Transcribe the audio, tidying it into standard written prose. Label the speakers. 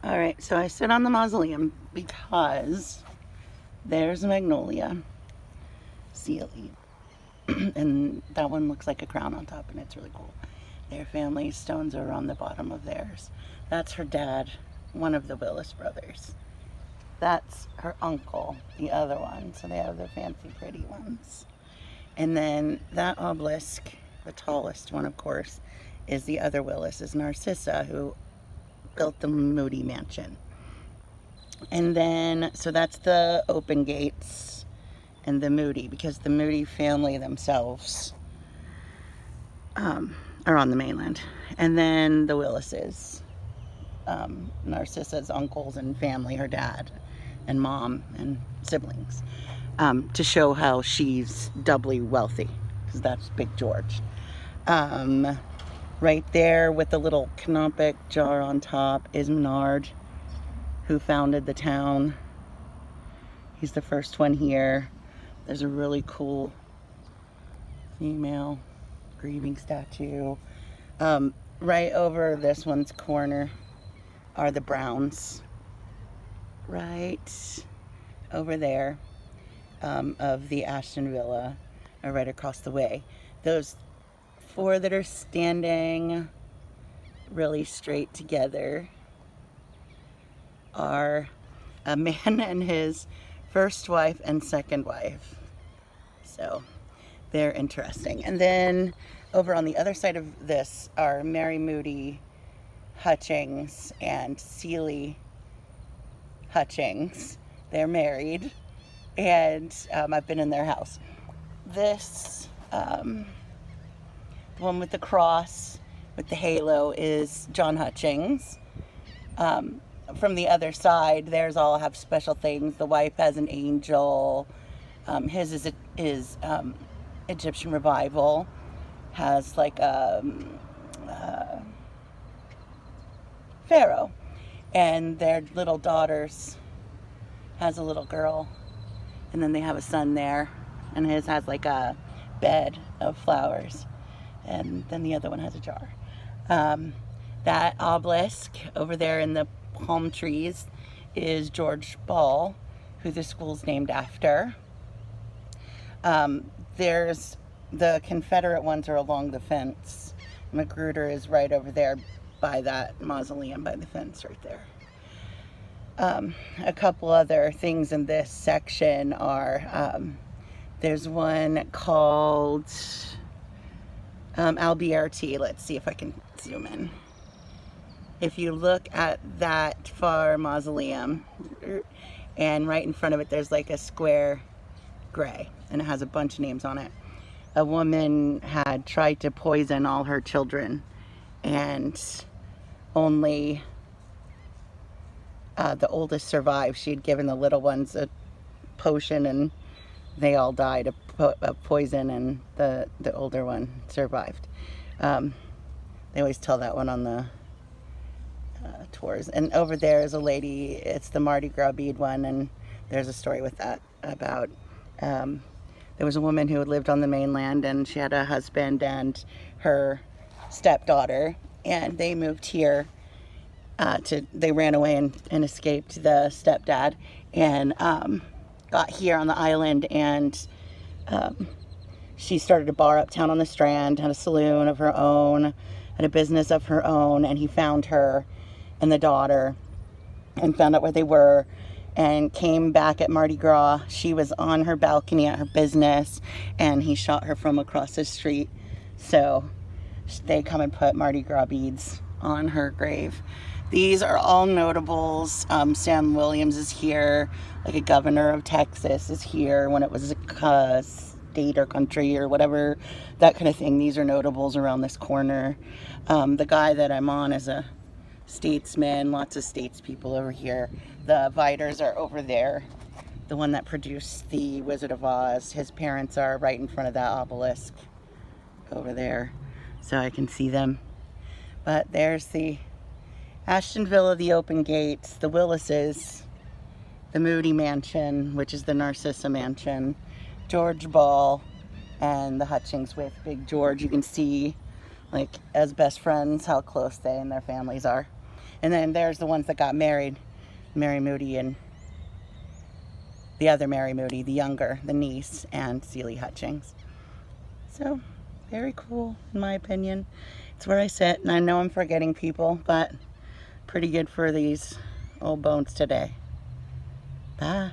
Speaker 1: All right, so I sit on the mausoleum because there's Magnolia, Sealy, and that one looks like a crown on top, and it's really cool. Their family stones are on the bottom of theirs. That's her dad, one of the Willis brothers. That's her uncle, the other one. So they have the fancy, pretty ones. And then that obelisk, the tallest one, of course, is the other Willis, is Narcissa, who built the Moody Mansion. And then, so that's the open gates and the Moody, because the Moody family themselves are on the mainland. And then the Willises, Narcissa's uncles and family, her dad and mom and siblings, to show how she's doubly wealthy, because that's Big George. Right there with the little canopic jar on top is Menard, who founded the town. He's the first one here. There's a really cool female grieving statue. Right over this one's corner are the Browns. Right over there, of the Ashton Villa, are right across the way. Those four that are standing really straight together are a man and his first wife and second wife. So they're interesting. And then over on the other side of this are Mary Moody Hutchings and Sealy Hutchings. They're married, and I've been in their house. This, the one with the cross, with the halo, is John Hutchings. From the other side, theirs all have special things. The wife has an angel. His is Egyptian Revival. Has like a pharaoh. And their little daughters has a little girl. And then they have a son there. And his has like a bed of flowers. And then the other one has a jar. That obelisk over there in the palm trees is George Ball, who the school's named after. There's the Confederate ones are along the fence. Magruder is right over there by that mausoleum, by the fence right there. A couple other things in this section are, there's one called Alberti. Let's see if I can zoom in. If you look at that far mausoleum, and right in front of it there's like a square gray, and it has a bunch of names on it. A woman had tried to poison all her children, and only the oldest survived. She had given the little ones a potion, and they all died of poison, and the older one survived. They always tell that one on the tours. And over there is a lady, it's the Mardi Gras bead one, and there's a story with that about there was a woman who had lived on the mainland, and she had a husband and her stepdaughter, and they moved here they ran away and escaped the stepdad, and got here on the island, and she started a bar uptown on the Strand, had a saloon of her own, had a business of her own, and he found her and the daughter and found out where they were and came back at Mardi Gras. She was on her balcony at her business, and he shot her from across the street. So they come and put Mardi Gras beads on her grave. These are all notables. Sam Williams is here, like a governor of Texas is here when it was a state or country or whatever, that kind of thing. These are notables around this corner. The guy that I'm on is a statesman, lots of statespeople over here. The Viders are over there. The one that produced the Wizard of Oz, his parents are right in front of that obelisk over there, so I can see them. But there's the Ashton Villa, the open gates, the Willises, the Moody Mansion, which is the Narcissa Mansion, George Ball, and the Hutchings with Big George. You can see, like, as best friends, how close they and their families are. And then there's the ones that got married, Mary Moody and the other Mary Moody, the younger, the niece, and Celie Hutchings. So, very cool, in my opinion. It's where I sit, and I know I'm forgetting people, but pretty good for these old bones today. Bye.